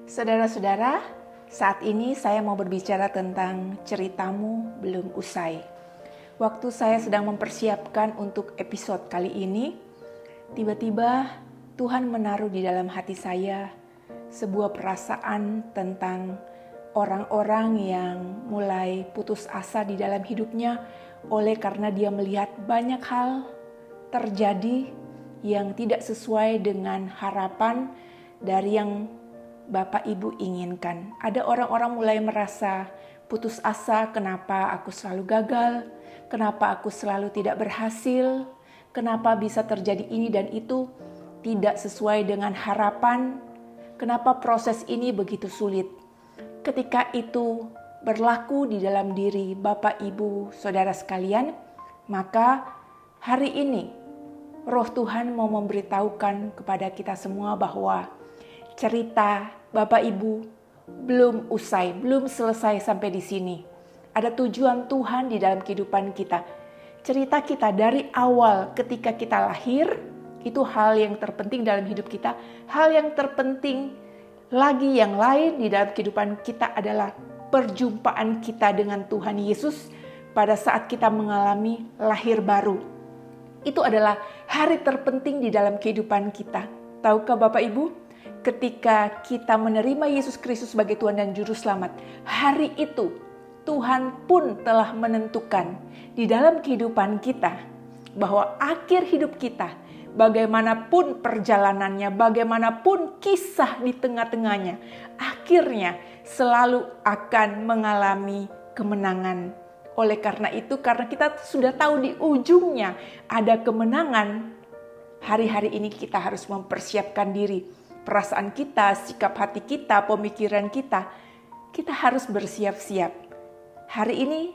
Saudara-saudara, saat ini saya mau berbicara tentang ceritamu belum usai. Waktu saya sedang mempersiapkan untuk episode kali ini, tiba-tiba Tuhan menaruh di dalam hati saya sebuah perasaan tentang orang-orang yang mulai putus asa di dalam hidupnya oleh karena dia melihat banyak hal terjadi yang tidak sesuai dengan harapan dari yang Bapak Ibu inginkan. Ada orang-orang mulai merasa putus asa, kenapa aku selalu gagal, kenapa aku selalu tidak berhasil, kenapa bisa terjadi ini dan itu tidak sesuai dengan harapan, kenapa proses ini begitu sulit. Ketika itu berlaku di dalam diri Bapak Ibu Saudara sekalian, maka hari ini Roh Tuhan mau memberitahukan kepada kita semua bahwa cerita Bapak Ibu belum usai, belum selesai sampai di sini. Ada tujuan Tuhan di dalam kehidupan kita. Cerita kita dari awal ketika kita lahir, itu hal yang terpenting dalam hidup kita. Hal yang terpenting lagi yang lain di dalam kehidupan kita adalah perjumpaan kita dengan Tuhan Yesus pada saat kita mengalami lahir baru. Itu adalah hari terpenting di dalam kehidupan kita. Tahukah Bapak Ibu? Ketika kita menerima Yesus Kristus sebagai Tuhan dan Juru Selamat, hari itu Tuhan pun telah menentukan di dalam kehidupan kita bahwa akhir hidup kita, bagaimanapun perjalanannya, bagaimanapun kisah di tengah-tengahnya, akhirnya selalu akan mengalami kemenangan. Oleh karena itu, karena kita sudah tahu di ujungnya ada kemenangan, hari-hari ini kita harus mempersiapkan diri. Perasaan kita, sikap hati kita, pemikiran kita harus bersiap-siap. Hari ini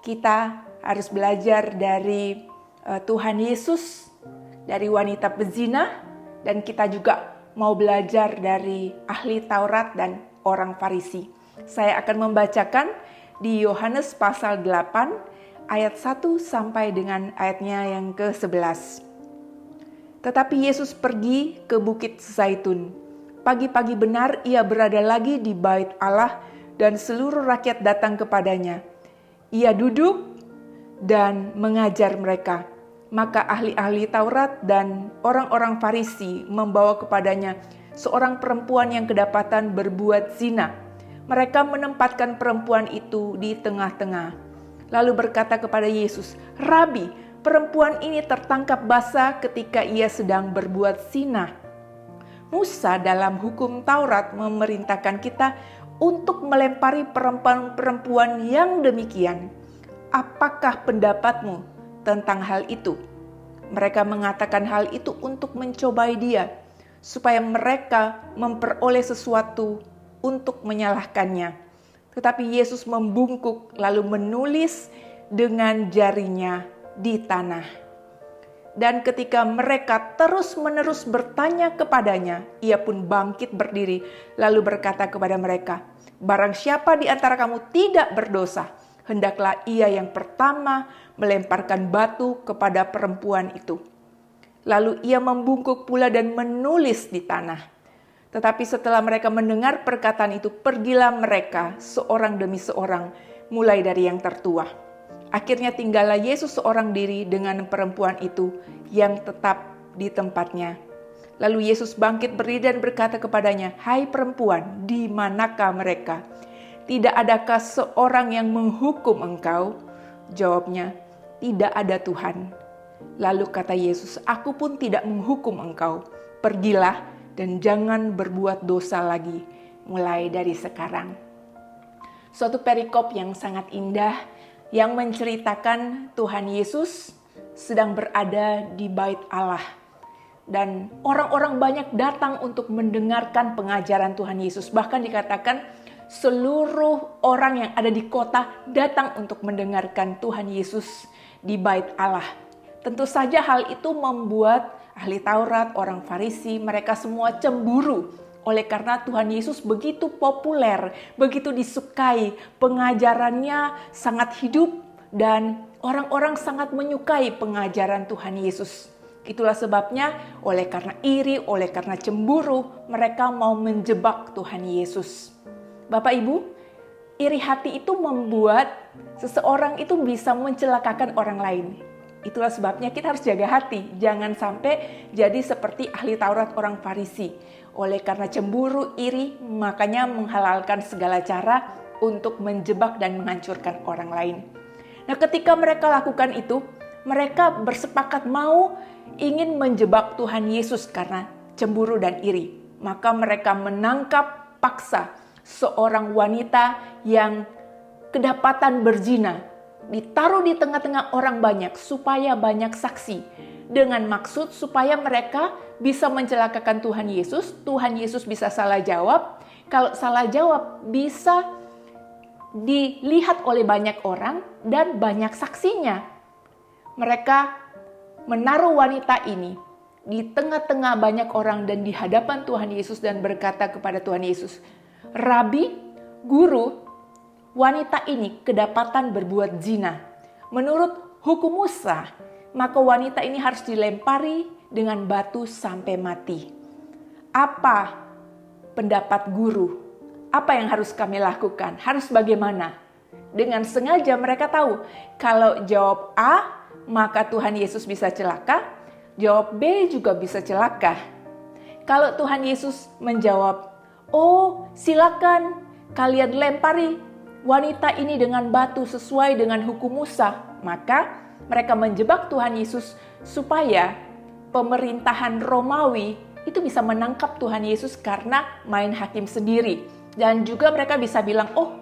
kita harus belajar dari Tuhan Yesus, dari wanita pezina, dan kita juga mau belajar dari ahli Taurat dan orang Farisi. Saya akan membacakan di Yohanes pasal 8 ayat 1 sampai dengan ayatnya yang ke-11. Tetapi Yesus pergi ke Bukit Zaitun. Pagi-pagi benar ia berada lagi di bait Allah dan seluruh rakyat datang kepadanya. Ia duduk dan mengajar mereka. Maka ahli-ahli Taurat dan orang-orang Farisi membawa kepadanya seorang perempuan yang kedapatan berbuat zina. Mereka menempatkan perempuan itu di tengah-tengah. Lalu berkata kepada Yesus, "Rabi, perempuan ini tertangkap basah ketika ia sedang berbuat zina. Musa dalam hukum Taurat memerintahkan kita untuk melempari perempuan-perempuan yang demikian. Apakah pendapatmu tentang hal itu?" Mereka mengatakan hal itu untuk mencobai dia, supaya mereka memperoleh sesuatu untuk menyalahkannya. Tetapi Yesus membungkuk lalu menulis dengan jarinya di tanah. Dan ketika mereka terus-menerus bertanya kepadanya, ia pun bangkit berdiri lalu berkata kepada mereka, "Barang siapa di antara kamu tidak berdosa, hendaklah ia yang pertama melemparkan batu kepada perempuan itu." Lalu ia membungkuk pula dan menulis di tanah. Tetapi setelah mereka mendengar perkataan itu, pergilah mereka seorang demi seorang, mulai dari yang tertua. Akhirnya tinggallah Yesus seorang diri dengan perempuan itu yang tetap di tempatnya. Lalu Yesus bangkit berdiri dan berkata kepadanya, "Hai perempuan, di manakah mereka? Tidak adakah seorang yang menghukum engkau?" Jawabnya, "Tidak ada Tuhan." Lalu kata Yesus, "Aku pun tidak menghukum engkau. Pergilah dan jangan berbuat dosa lagi mulai dari sekarang." Suatu perikop yang sangat indah yang menceritakan Tuhan Yesus sedang berada di bait Allah. Dan orang-orang banyak datang untuk mendengarkan pengajaran Tuhan Yesus. Bahkan dikatakan seluruh orang yang ada di kota datang untuk mendengarkan Tuhan Yesus di bait Allah. Tentu saja hal itu membuat ahli Taurat, orang Farisi, mereka semua cemburu. Oleh karena Tuhan Yesus begitu populer, begitu disukai, pengajarannya sangat hidup dan orang-orang sangat menyukai pengajaran Tuhan Yesus. Itulah sebabnya oleh karena iri, oleh karena cemburu, mereka mau menjebak Tuhan Yesus. Bapak Ibu, iri hati itu membuat seseorang itu bisa mencelakakan orang lain. Itulah sebabnya kita harus jaga hati. Jangan sampai jadi seperti ahli Taurat orang Farisi. Oleh karena cemburu, iri, makanya menghalalkan segala cara untuk menjebak dan menghancurkan orang lain. Nah, ketika mereka lakukan itu, mereka bersepakat ingin menjebak Tuhan Yesus karena cemburu dan iri. Maka mereka menangkap paksa seorang wanita yang kedapatan berzina, ditaruh di tengah-tengah orang banyak supaya banyak saksi, dengan maksud supaya mereka bisa mencelakakan Tuhan Yesus. Tuhan Yesus bisa salah jawab. Kalau salah jawab bisa dilihat oleh banyak orang dan banyak saksinya. Mereka menaruh wanita ini di tengah-tengah banyak orang dan di hadapan Tuhan Yesus dan berkata kepada Tuhan Yesus, "Rabi, Guru, wanita ini kedapatan berbuat zina. Menurut hukum Musa, maka wanita ini harus dilempari dengan batu sampai mati. Apa pendapat Guru? Apa yang harus kami lakukan? Harus bagaimana?" Dengan sengaja mereka tahu kalau jawab A, maka Tuhan Yesus bisa celaka. Jawab B juga bisa celaka. Kalau Tuhan Yesus menjawab, "Oh, silakan kalian lempari wanita ini dengan batu sesuai dengan hukum Musa," maka mereka menjebak Tuhan Yesus supaya pemerintahan Romawi itu bisa menangkap Tuhan Yesus karena main hakim sendiri. Dan juga mereka bisa bilang, "Oh,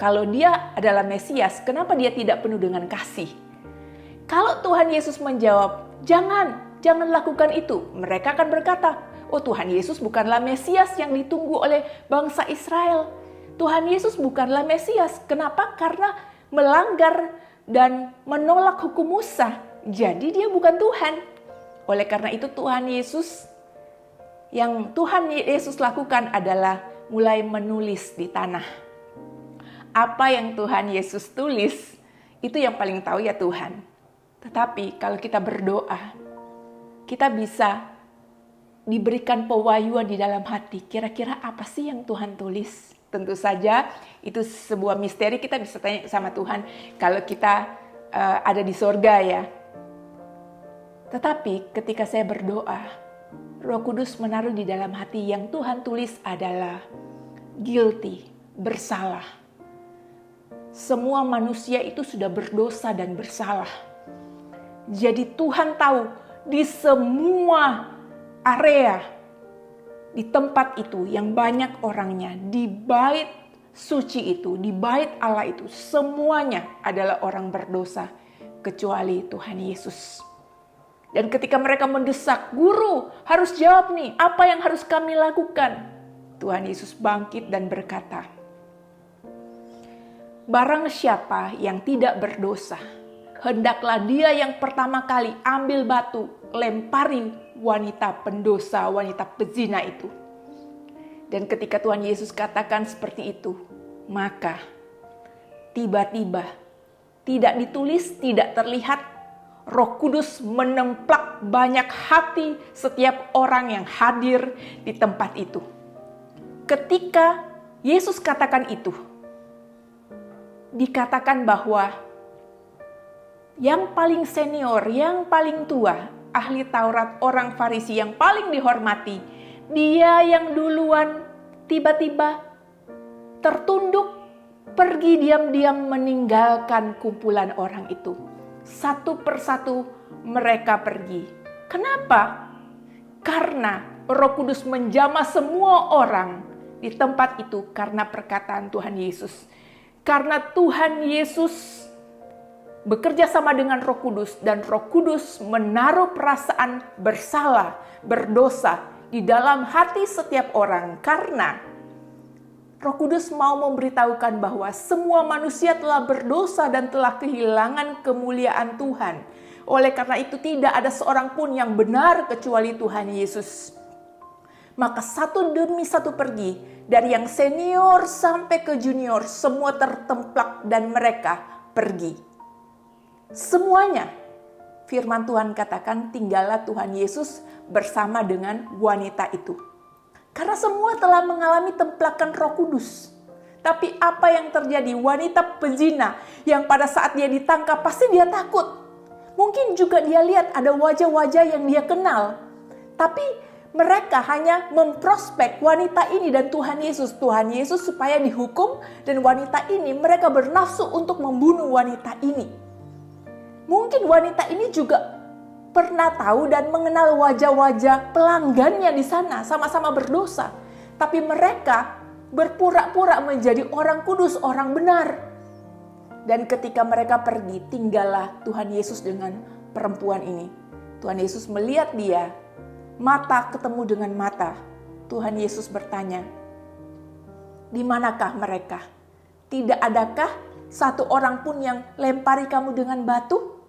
kalau dia adalah Mesias, kenapa dia tidak penuh dengan kasih?" Kalau Tuhan Yesus menjawab, jangan lakukan itu, mereka akan berkata, "Oh, Tuhan Yesus bukanlah Mesias yang ditunggu oleh bangsa Israel. Tuhan Yesus bukanlah Mesias." Kenapa? Karena melanggar dan menolak hukum Musa. Jadi dia bukan Tuhan. Oleh karena itu yang Tuhan Yesus lakukan adalah mulai menulis di tanah. Apa yang Tuhan Yesus tulis, itu yang paling tahu ya Tuhan. Tetapi kalau kita berdoa, kita bisa diberikan pewahyuan di dalam hati. Kira-kira apa sih yang Tuhan tulis? Tentu saja itu sebuah misteri, kita bisa tanya sama Tuhan kalau kita ada di sorga ya. Tetapi ketika saya berdoa, Roh Kudus menaruh di dalam hati yang Tuhan tulis adalah guilty, bersalah. Semua manusia itu sudah berdosa dan bersalah. Jadi Tuhan tahu di semua area, di tempat itu yang banyak orangnya, di bait suci itu, di bait Allah itu, semuanya adalah orang berdosa kecuali Tuhan Yesus. Dan ketika mereka mendesak, "Guru, harus jawab nih, apa yang harus kami lakukan?" Tuhan Yesus bangkit dan berkata, "Barang siapa yang tidak berdosa, hendaklah dia yang pertama kali ambil batu, lempari wanita pendosa, wanita pezina itu." Dan ketika Tuhan Yesus katakan seperti itu, maka tiba-tiba tidak ditulis, tidak terlihat, Roh Kudus menemplak banyak hati setiap orang yang hadir di tempat itu. Ketika Yesus katakan itu, dikatakan bahwa yang paling senior, yang paling tua, ahli Taurat orang Farisi yang paling dihormati, dia yang duluan tiba-tiba tertunduk, pergi diam-diam meninggalkan kumpulan orang itu. Satu persatu mereka pergi. Kenapa? Karena Roh Kudus menjamah semua orang di tempat itu karena perkataan Tuhan Yesus. Karena Tuhan Yesus bekerja sama dengan Roh Kudus dan Roh Kudus menaruh perasaan bersalah, berdosa di dalam hati setiap orang karena Roh Kudus mau memberitahukan bahwa semua manusia telah berdosa dan telah kehilangan kemuliaan Tuhan. Oleh karena itu tidak ada seorang pun yang benar kecuali Tuhan Yesus. Maka satu demi satu pergi, dari yang senior sampai ke junior, semua tertemplak dan mereka pergi. Semuanya, firman Tuhan katakan, tinggallah Tuhan Yesus bersama dengan wanita itu. Karena semua telah mengalami templakan Roh Kudus. Tapi apa yang terjadi? Wanita pezina yang pada saat dia ditangkap pasti dia takut. Mungkin juga dia lihat ada wajah-wajah yang dia kenal. Tapi mereka hanya memprospek wanita ini dan Tuhan Yesus. Tuhan Yesus supaya dihukum, dan wanita ini mereka bernafsu untuk membunuh wanita ini. Mungkin wanita ini juga pernah tahu dan mengenal wajah-wajah pelanggannya di sana, sama-sama berdosa. Tapi mereka berpura-pura menjadi orang kudus, orang benar. Dan ketika mereka pergi, tinggallah Tuhan Yesus dengan perempuan ini. Tuhan Yesus melihat dia, mata ketemu dengan mata. Tuhan Yesus bertanya, "Di manakah mereka? Tidak adakah satu orang pun yang lempari kamu dengan batu?"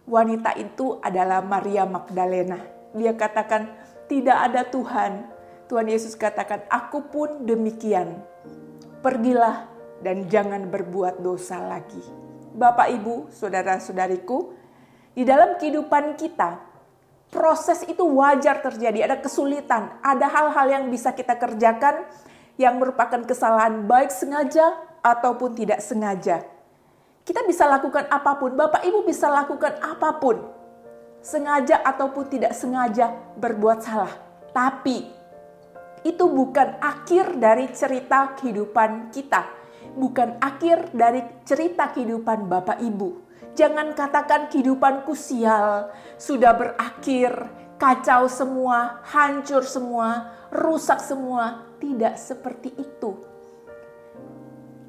Wanita itu adalah Maria Magdalena. Dia katakan, "Tidak ada Tuhan." Tuhan Yesus katakan, "Aku pun demikian. Pergilah dan jangan berbuat dosa lagi." Bapak, Ibu, saudara-saudariku, di dalam kehidupan kita, proses itu wajar terjadi. Ada kesulitan, ada hal-hal yang bisa kita kerjakan yang merupakan kesalahan baik sengaja ataupun tidak sengaja. Kita bisa lakukan apapun, Bapak Ibu bisa lakukan apapun. Sengaja ataupun tidak sengaja berbuat salah. Tapi itu bukan akhir dari cerita kehidupan kita. Bukan akhir dari cerita kehidupan Bapak Ibu. Jangan katakan kehidupanku sial, sudah berakhir, kacau semua, hancur semua, rusak semua. Tidak seperti itu.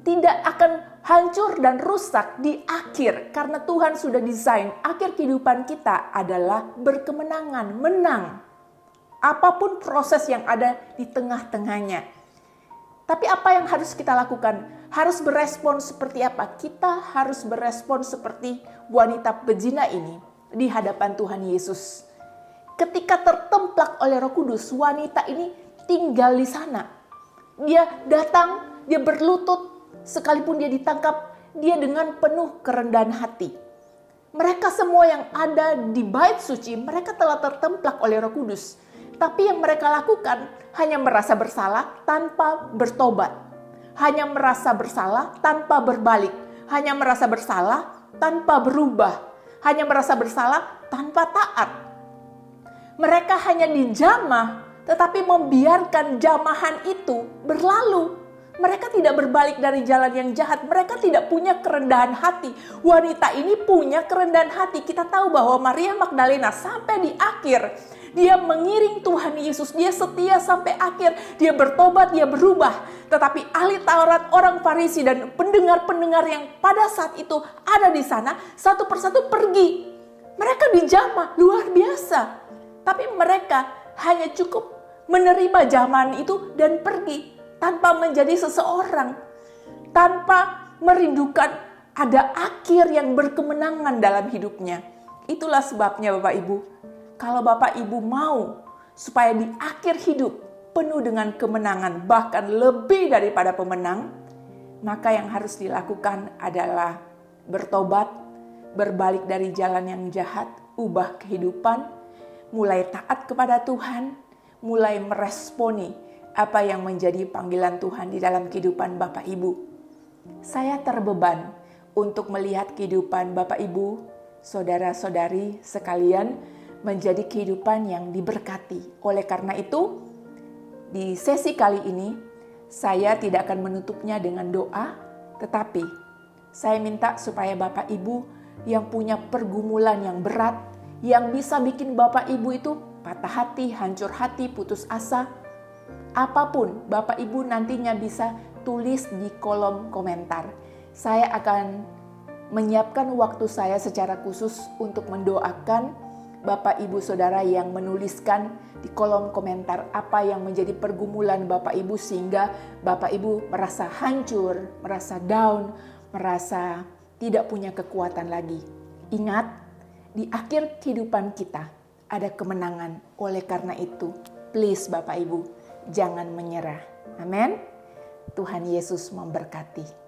Tidak akan hancur dan rusak di akhir, karena Tuhan sudah desain akhir kehidupan kita adalah berkemenangan, menang. Apapun proses yang ada di tengah-tengahnya. Tapi apa yang harus kita lakukan? Harus berespon seperti apa? Kita harus berespon seperti wanita pezina ini di hadapan Tuhan Yesus. Ketika tertemplak oleh Roh Kudus, wanita ini tinggal di sana. Dia datang, dia berlutut, sekalipun dia ditangkap, dia dengan penuh kerendahan hati. Mereka semua yang ada di bait suci, mereka telah tertemplak oleh Roh Kudus. Tapi yang mereka lakukan hanya merasa bersalah tanpa bertobat. Hanya merasa bersalah tanpa berbalik. Hanya merasa bersalah tanpa berubah. Hanya merasa bersalah tanpa taat. Mereka hanya dijamah, tetapi membiarkan jamahan itu berlalu. Mereka tidak berbalik dari jalan yang jahat. Mereka tidak punya kerendahan hati. Wanita ini punya kerendahan hati. Kita tahu bahwa Maria Magdalena sampai di akhir, dia mengiring Tuhan Yesus. Dia setia sampai akhir. Dia bertobat, dia berubah. Tetapi ahli Taurat, orang Farisi, dan pendengar-pendengar yang pada saat itu ada di sana, satu persatu pergi. Mereka dijamah, luar biasa. Tapi mereka hanya cukup menerima jamahan itu dan pergi. Tanpa menjadi seseorang, tanpa merindukan ada akhir yang berkemenangan dalam hidupnya. Itulah sebabnya Bapak Ibu, kalau Bapak Ibu mau supaya di akhir hidup penuh dengan kemenangan, bahkan lebih daripada pemenang, maka yang harus dilakukan adalah bertobat, berbalik dari jalan yang jahat, ubah kehidupan, mulai taat kepada Tuhan, mulai meresponi apa yang menjadi panggilan Tuhan di dalam kehidupan Bapak Ibu. Saya terbeban untuk melihat kehidupan Bapak Ibu, saudara-saudari sekalian menjadi kehidupan yang diberkati. Oleh karena itu, di sesi kali ini saya tidak akan menutupnya dengan doa, tetapi saya minta supaya Bapak Ibu yang punya pergumulan yang berat, yang bisa bikin Bapak Ibu itu patah hati, hancur hati, putus asa, apapun Bapak Ibu nantinya bisa tulis di kolom komentar. Saya akan menyiapkan waktu saya secara khusus untuk mendoakan Bapak Ibu Saudara yang menuliskan di kolom komentar apa yang menjadi pergumulan Bapak Ibu sehingga Bapak Ibu merasa hancur, merasa down, merasa tidak punya kekuatan lagi. Ingat, di akhir kehidupan kita ada kemenangan. Oleh karena itu, please Bapak Ibu, jangan menyerah. Amin. Tuhan Yesus memberkati.